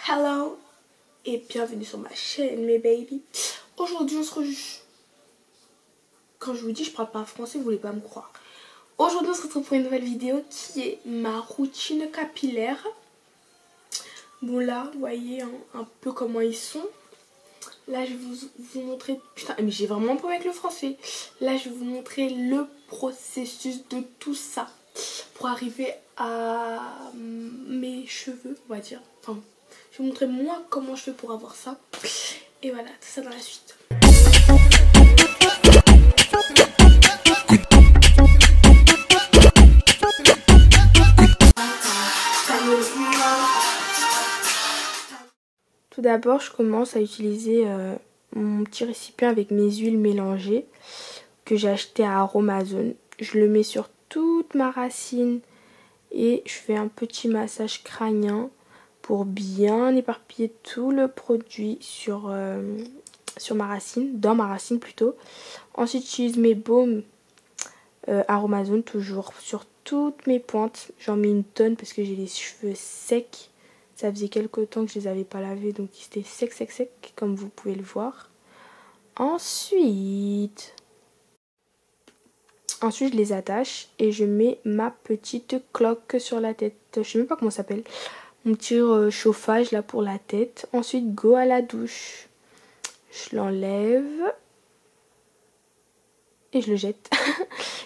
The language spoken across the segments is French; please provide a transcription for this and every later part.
Hello et bienvenue sur ma chaîne mes baby. Aujourd'hui on se retrouve... Quand je vous dis je parle pas français, vous voulez pas me croire. Aujourd'hui on se retrouve pour une nouvelle vidéo qui est ma routine capillaire. Bon là vous voyez un peu comment ils sont. Là je vais vous montrer... Putain mais j'ai vraiment un problème avec le français. Là je vais vous montrer le processus de tout ça. Pour arriver à mes cheveux on va dire. Enfin, je vais vous montrer moi comment je fais pour avoir ça. Et voilà, tout ça dans la suite. Tout d'abord, je commence à utiliser mon petit récipient avec mes huiles mélangées que j'ai acheté à Aromazone. Je le mets sur toute ma racine et je fais un petit massage crânien pour bien éparpiller tout le produit sur ma racine, dans ma racine plutôt. Ensuite, j'utilise mes baumes Aromazone toujours sur toutes mes pointes. J'en mets une tonne parce que j'ai les cheveux secs. Ça faisait quelques temps que je les avais pas lavés, donc ils étaient secs, comme vous pouvez le voir. Ensuite, je les attache et je mets ma petite cloque sur la tête. Je sais même pas comment ça s'appelle. Mon petit chauffage là pour la tête. Ensuite, go à la douche. Je l'enlève et je le jette.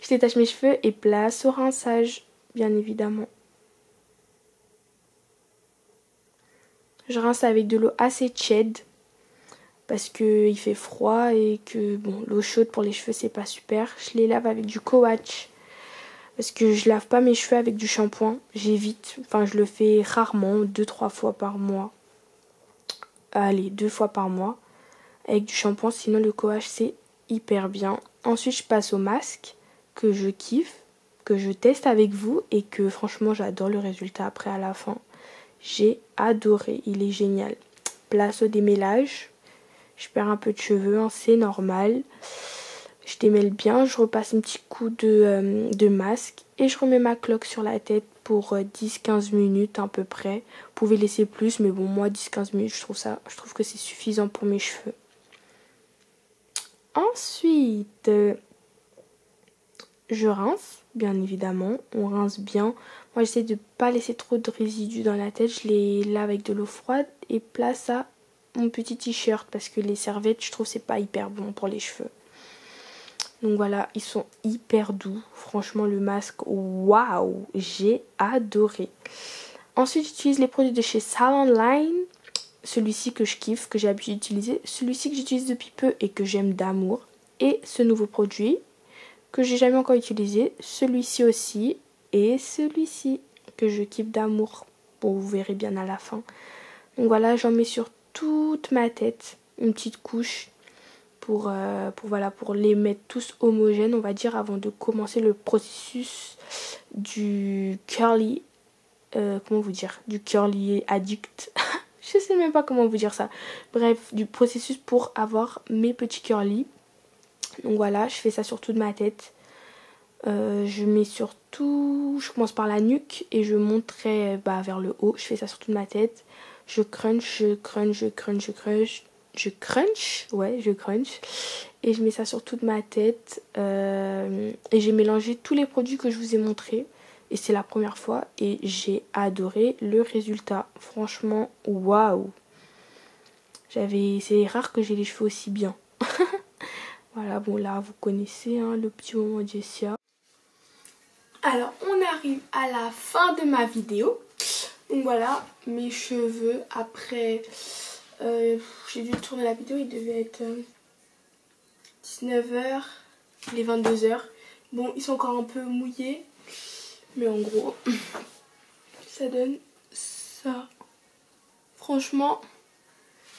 Je détache mes cheveux et place au rinçage, bien évidemment. Je rince avec de l'eau assez tiède parce qu'il fait froid et que bon, l'eau chaude pour les cheveux c'est pas super. Je les lave avec du coach parce que je lave pas mes cheveux avec du shampoing. J'évite, enfin je le fais rarement, 2-3 fois par mois. Allez, 2 fois par mois avec du shampoing, sinon le coach c'est hyper bien. Ensuite je passe au masque que je kiffe, que je teste avec vous et que franchement j'adore le résultat après à la fin. J'ai adoré, il est génial. Place au démêlage. Je perds un peu de cheveux, hein, c'est normal. Je démêle bien, je repasse un petit coup de masque et je remets ma cloque sur la tête pour 10-15 minutes à peu près. Vous pouvez laisser plus, mais bon, moi 10-15 minutes, je trouve que c'est suffisant pour mes cheveux. Ensuite, je rince, bien évidemment. On rince bien. Moi, j'essaie de ne pas laisser trop de résidus dans la tête. Je les lave avec de l'eau froide et place à mon petit t-shirt parce que les serviettes, je trouve c'est pas hyper bon pour les cheveux. Donc voilà, ils sont hyper doux. Franchement, le masque, waouh, j'ai adoré. Ensuite, j'utilise les produits de chez Salon Line. Celui-ci que je kiffe, que j'ai l'habitude d'utiliser. Celui-ci que j'utilise depuis peu et que j'aime d'amour. Et ce nouveau produit que j'ai jamais encore utilisé. Celui-ci aussi. Et celui-ci que je kiffe d'amour. Bon, vous verrez bien à la fin. Donc voilà, j'en mets sur toute ma tête. Une petite couche pour les mettre tous homogènes, on va dire, avant de commencer le processus du curly... comment vous dire? Du curly addict. Je sais même pas comment vous dire ça. Bref, du processus pour avoir mes petits curly. Donc voilà, je fais ça sur toute ma tête. Je mets sur tout... Je commence par la nuque et je monterai vers le haut. Je fais ça sur toute ma tête. Je crunch. Et je mets ça sur toute ma tête. Et j'ai mélangé tous les produits que je vous ai montrés. Et c'est la première fois. Et j'ai adoré le résultat. Franchement, waouh. C'est rare que j'ai les cheveux aussi bien. Voilà, bon là, vous connaissez hein, le petit moment Jessia. Alors, on arrive à la fin de ma vidéo. Donc voilà, mes cheveux après... j'ai dû tourner la vidéo, il devait être 19h, il est 22h. Bon, ils sont encore un peu mouillés, mais en gros, ça donne ça. Franchement,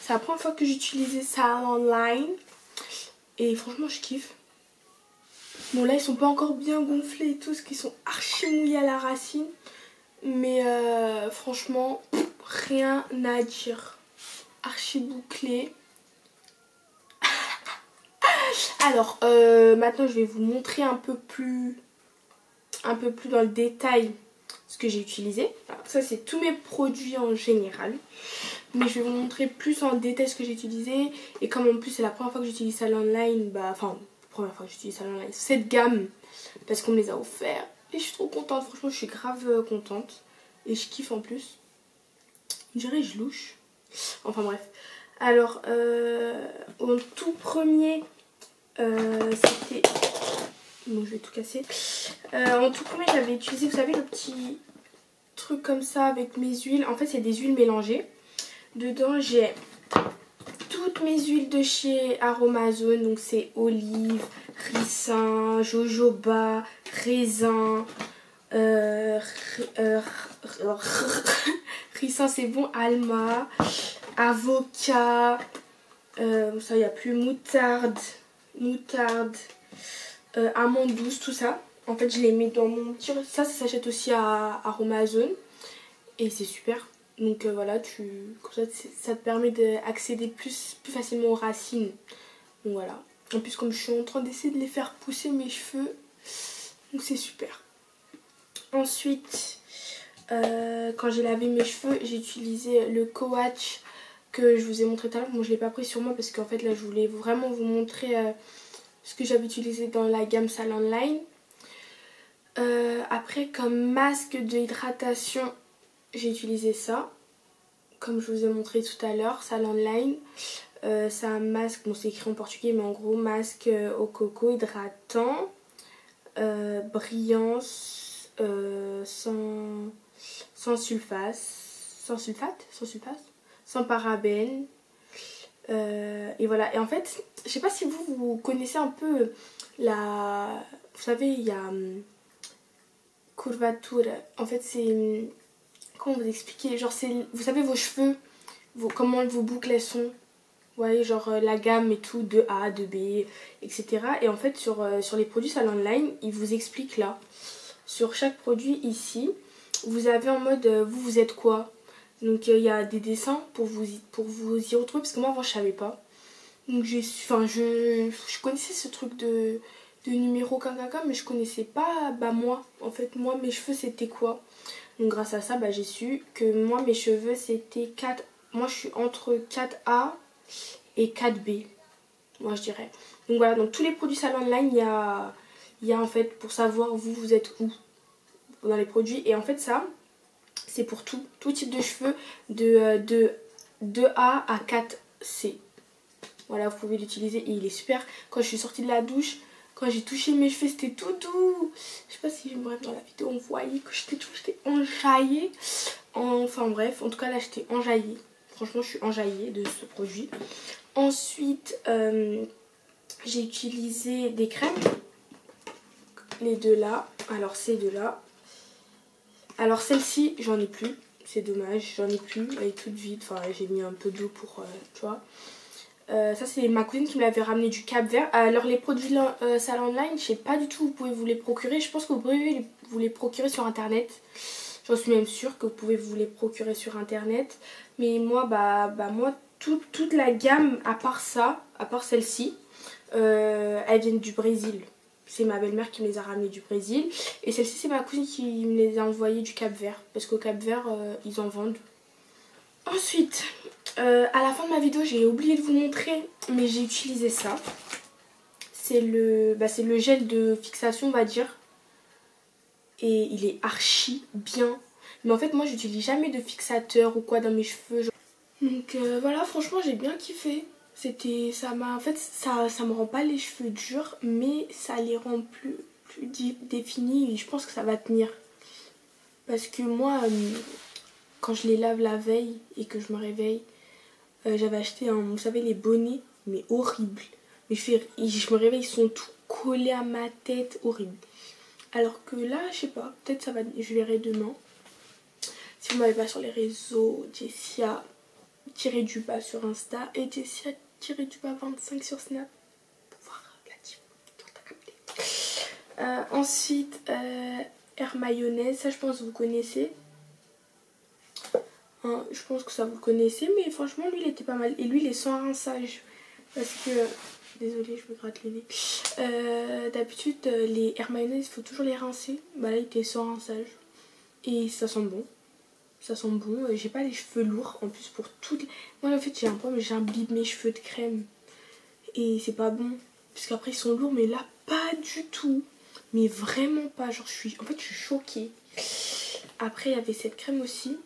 c'est la première fois que j'utilisais ça online. Et franchement, je kiffe. Bon, là, ils sont pas encore bien gonflés et tout, parce qu'ils sont archi mouillés à la racine. Mais franchement, rien à dire. Archi bouclé. Alors, maintenant, je vais vous montrer un peu plus dans le détail ce que j'ai utilisé. Alors, ça c'est tous mes produits en général. Mais je vais vous montrer plus en détail ce que j'ai utilisé. Et comme en plus c'est la première fois que j'utilise Salon Online, bah enfin première fois que j'utilise Salon Online, cette gamme, parce qu'on me les a offerts. Et je suis trop contente, franchement je suis grave contente. Et je kiffe en plus. Je dirais je louche. Enfin bref. Alors en tout premier c'était... Bon je vais tout casser. En tout premier j'avais utilisé, vous savez le petit truc comme ça avec mes huiles. En fait c'est des huiles mélangées. Dedans j'ai toutes mes huiles de chez Aromazone. Donc c'est olive, ricin, jojoba, raisin, ricin c'est bon, alma, avocat, ça il n'y a plus, moutarde, amande douce, tout ça. En fait je les mets dans mon petit... Ça s'achète aussi à Aromazone et c'est super. Donc voilà, comme ça te permet d'accéder plus facilement aux racines. Donc voilà. En plus comme je suis en train d'essayer de les faire pousser mes cheveux, donc c'est super. Ensuite, quand j'ai lavé mes cheveux, j'ai utilisé le Coach que je vous ai montré tout à l'heure. Bon je ne l'ai pas pris sur moi parce qu'en fait là je voulais vraiment vous montrer ce que j'avais utilisé dans la gamme Salon Online. Après comme masque de hydratation, j'ai utilisé ça, comme je vous ai montré tout à l'heure, Salon Online. C'est un masque, bon c'est écrit en portugais, mais en gros masque au coco hydratant, brillance, sans sulfate, sans parabènes. Et voilà, et en fait, je sais pas si vous connaissez un peu la... Vous savez, il y a curvature, en fait c'est... Comment vous expliquer? Genre c'est, vous savez vos cheveux, comment vos boucles elles sont. Vous voyez genre la gamme et tout, de A, de B, etc. Et en fait sur les produits Salon Online, ils vous expliquent là. Sur chaque produit ici, vous avez en mode vous êtes quoi. Donc il y a des dessins pour vous y retrouver. Parce que moi avant je savais pas. Donc je connaissais ce truc de numéro KKK, mais je connaissais pas moi. En fait moi mes cheveux c'était quoi. Donc grâce à ça, bah, j'ai su que moi mes cheveux c'était 4. Moi je suis entre 4A et 4B. Moi je dirais. Donc voilà, donc tous les produits Salon Online, il y a en fait pour savoir vous êtes où dans les produits. Et en fait ça, c'est pour tout type de cheveux de 2A à 4C. Voilà, vous pouvez l'utiliser et il est super. Quand je suis sortie de la douche, quand j'ai touché mes cheveux, c'était tout doux. Je sais pas si bref dans la vidéo on voyait que j'étais enjaillée. Enfin bref, en tout cas là j'étais enjaillée. Franchement je suis enjaillée de ce produit. Ensuite j'ai utilisé des crèmes. Les deux là. Alors ces deux là. Alors celle-ci j'en ai plus. C'est dommage, j'en ai plus. Elle est toute vide. Enfin j'ai mis un peu d'eau pour... tu vois. Ça c'est ma cousine qui me l'avait ramené du Cap Vert. Alors les produits Salon Online, je sais pas du tout où vous pouvez vous les procurer. Je pense que vous pouvez vous les procurer sur internet. J'en suis même sûre que vous pouvez vous les procurer sur internet. Mais moi moi toute la gamme à part ça, à part celle-ci, elles viennent du Brésil. C'est ma belle-mère qui me les a ramenées du Brésil. Et celle-ci c'est ma cousine qui me les a envoyées du Cap Vert. Parce qu'au Cap Vert ils en vendent. Ensuite, à la fin de ma vidéo, j'ai oublié de vous montrer, mais j'ai utilisé ça. C'est le gel de fixation, on va dire. Et il est archi bien. Mais en fait, moi, j'utilise jamais de fixateur ou quoi dans mes cheveux. Donc voilà, franchement, j'ai bien kiffé. En fait, ça me rend pas les cheveux durs, mais ça les rend plus définis. Et je pense que ça va tenir. Parce que moi... quand je les lave la veille et que je me réveille, j'avais acheté vous savez les bonnets, mais horribles. Mais je me réveille, ils sont tout collés à ma tête, horrible. Alors que là, je sais pas, peut-être ça va, je verrai demain. Si vous m'avez pas sur les réseaux, Jessia-du-bas sur Insta et Jessia-du-bas 25 sur Snap pour voir la team. Ensuite, Air Mayonnaise, ça je pense que vous connaissez. Hein, je pense que ça vous connaissez, mais franchement lui il était pas mal. Et lui il est sans rinçage. Parce que... Désolée, je me gratte le nez. D'habitude les Air Mayonnaise il faut toujours les rincer. Bah là il était sans rinçage. Et ça sent bon. Ça sent bon. J'ai pas les cheveux lourds. En plus pour toutes... Moi en fait j'ai un problème, j'imbibe mes cheveux de crème. Et c'est pas bon. Parce qu'après ils sont lourds, mais là pas du tout. Mais vraiment pas. Genre en fait je suis choquée. Après il y avait cette crème aussi.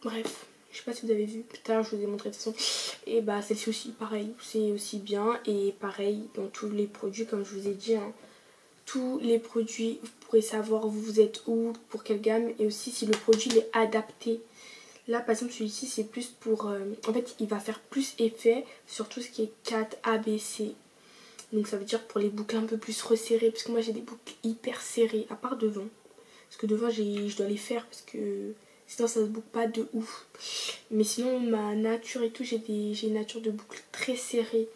Bref. Je sais pas si vous avez vu, plus tard je vous ai montré de toute façon. Et bah celle-ci aussi, pareil, c'est aussi bien. Et pareil, dans tous les produits, comme je vous ai dit, hein, tous les produits, vous pourrez savoir vous êtes où, pour quelle gamme. Et aussi si le produit il est adapté. Là par exemple celui-ci c'est plus pour... en fait il va faire plus effet sur tout ce qui est 4 ABC. Donc ça veut dire pour les boucles un peu plus resserrées. Parce que moi j'ai des boucles hyper serrées, à part devant. Parce que devant je dois les faire parce que... Sinon ça se boucle pas de ouf. Mais sinon ma nature et tout, j'ai une nature de boucle très serrée.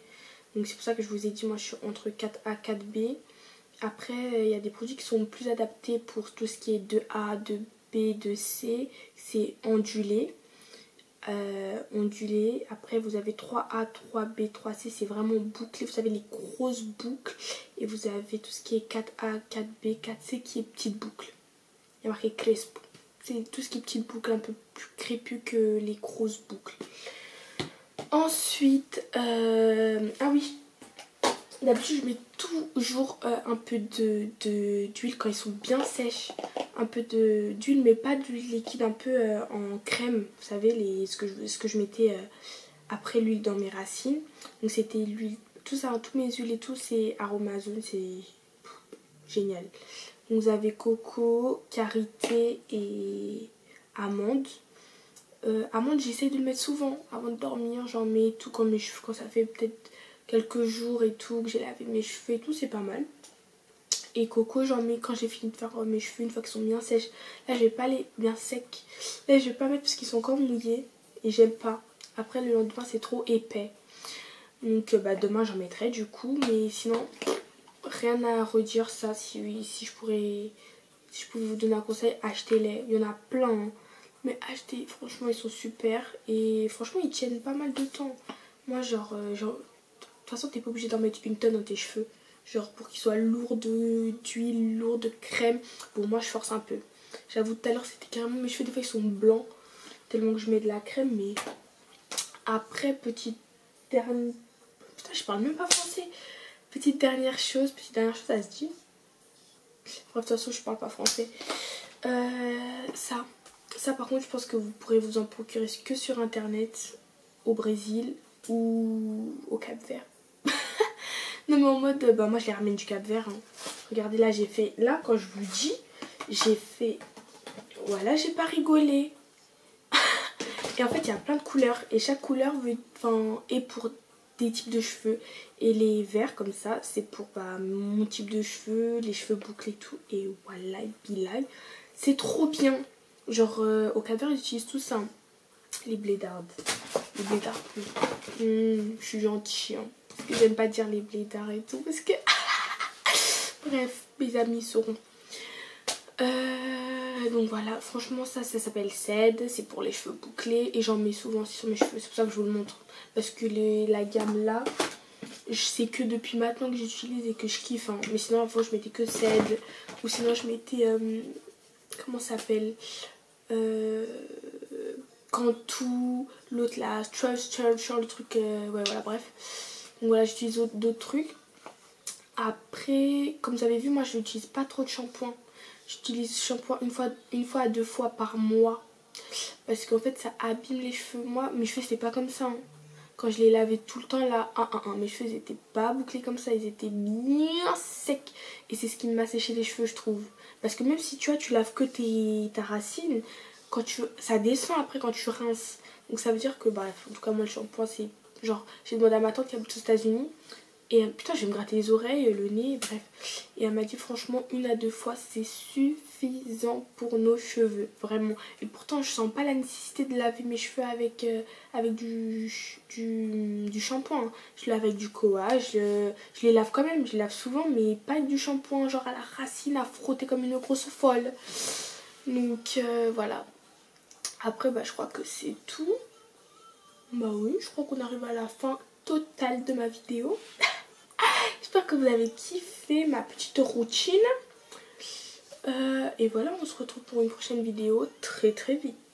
Donc c'est pour ça que je vous ai dit, moi je suis entre 4A, 4B. Après il y a des produits qui sont plus adaptés pour tout ce qui est 2A, 2B, 2C. C'est ondulé. Ondulé. Après vous avez 3A, 3B, 3C. C'est vraiment bouclé. Vous avez les grosses boucles. Et vous avez tout ce qui est 4A, 4B, 4C qui est petite boucle. Il y a marqué Crespo. C'est tout ce qui est petites boucles un peu plus crépues que les grosses boucles. Ensuite, ah oui, d'habitude je mets toujours un peu d'huile quand ils sont bien sèches. Un peu d'huile, mais pas d'huile liquide, un peu en crème. Vous savez, ce que je mettais après l'huile dans mes racines. Donc c'était l'huile, tout ça, tous mes huiles et tout, c'est Aromazone, c'est génial. Vous avez coco, karité et amande. Amande, j'essaie de le mettre souvent avant de dormir. J'en mets tout quand mes cheveux, quand ça fait peut-être quelques jours et tout, que j'ai lavé mes cheveux et tout, c'est pas mal. Et coco, j'en mets quand j'ai fini de faire mes cheveux, une fois qu'ils sont bien sèches. Là, je vais pas les bien secs. Là, je vais pas mettre parce qu'ils sont encore mouillés et j'aime pas. Après, le lendemain, c'est trop épais. Donc, bah, demain, j'en mettrai du coup. Mais sinon... Rien à redire, ça. Si je pouvais vous donner un conseil, achetez-les. Il y en a plein, hein. Mais achetez, franchement ils sont super. Et franchement ils tiennent pas mal de temps. Moi de toute façon t'es pas obligé d'en mettre une tonne dans tes cheveux. Genre pour qu'ils soient lourds d'huile, lourds de crème. Bon moi je force un peu. J'avoue tout à l'heure c'était carrément mes cheveux des fois ils sont blancs. Tellement que je mets de la crème. Mais après petite dernière... Putain je parle même pas français. Petite dernière chose, ça se dit. Bref, de toute façon, je parle pas français. Ça par contre, je pense que vous pourrez vous en procurer que sur internet, au Brésil ou au Cap-Vert. Non, mais en mode, bah, moi je les ramène du Cap-Vert. Hein. Regardez, là, j'ai fait. Là, quand je vous dis, j'ai fait. Voilà, j'ai pas rigolé. Et en fait, il y a plein de couleurs. Et chaque couleur est pour des types de cheveux. Et les verts comme ça, c'est pour mon type de cheveux, les cheveux bouclés et tout. Et voilà, bilag. C'est trop bien. Genre, au Cap-Vert, ils utilisent tout ça. Hein. Les blédards. Les blédards. Je suis gentille. Hein. Parce que j'aime pas dire les blédards et tout. Parce que... Bref, mes amis sauront. Donc voilà, franchement ça s'appelle Ced, c'est pour les cheveux bouclés et j'en mets souvent aussi sur mes cheveux, c'est pour ça que je vous le montre. Parce que la gamme là, c'est que depuis maintenant que j'utilise et que je kiffe. Hein. Mais sinon avant je mettais que Ced, ou sinon je mettais, comment ça s'appelle, Cantu, l'autre là, Trust, le truc, ouais voilà bref. Donc voilà, j'utilise d'autres trucs. Après, comme vous avez vu, moi je n'utilise pas trop de shampoing. J'utilise shampoing une fois à 2 fois par mois. Parce qu'en fait ça abîme les cheveux. Moi mes cheveux c'était pas comme ça. Hein. Quand je les lavais tout le temps là, mes cheveux n'étaient pas bouclés comme ça. Ils étaient bien secs. Et c'est ce qui m'a séché les cheveux je trouve. Parce que même si tu laves que ta racine, ça descend après quand tu rinces. Donc ça veut dire que bref, en tout cas moi le shampoing c'est genre, j'ai demandé à ma tante qui habite aux États-Unis. Et putain, je vais me gratter les oreilles, le nez, bref. Et elle m'a dit franchement 1 à 2 fois c'est suffisant pour nos cheveux, vraiment. Et pourtant je sens pas la nécessité de laver mes cheveux avec du shampoing. Hein. Je lave avec du Koa, je les lave quand même, je les lave souvent, mais pas avec du shampoing, genre à la racine à frotter comme une grosse folle. Donc voilà. Après je crois que c'est tout. Bah oui, je crois qu'on arrive à la fin totale de ma vidéo. J'espère que vous avez kiffé ma petite routine. Et voilà, on se retrouve pour une prochaine vidéo très vite.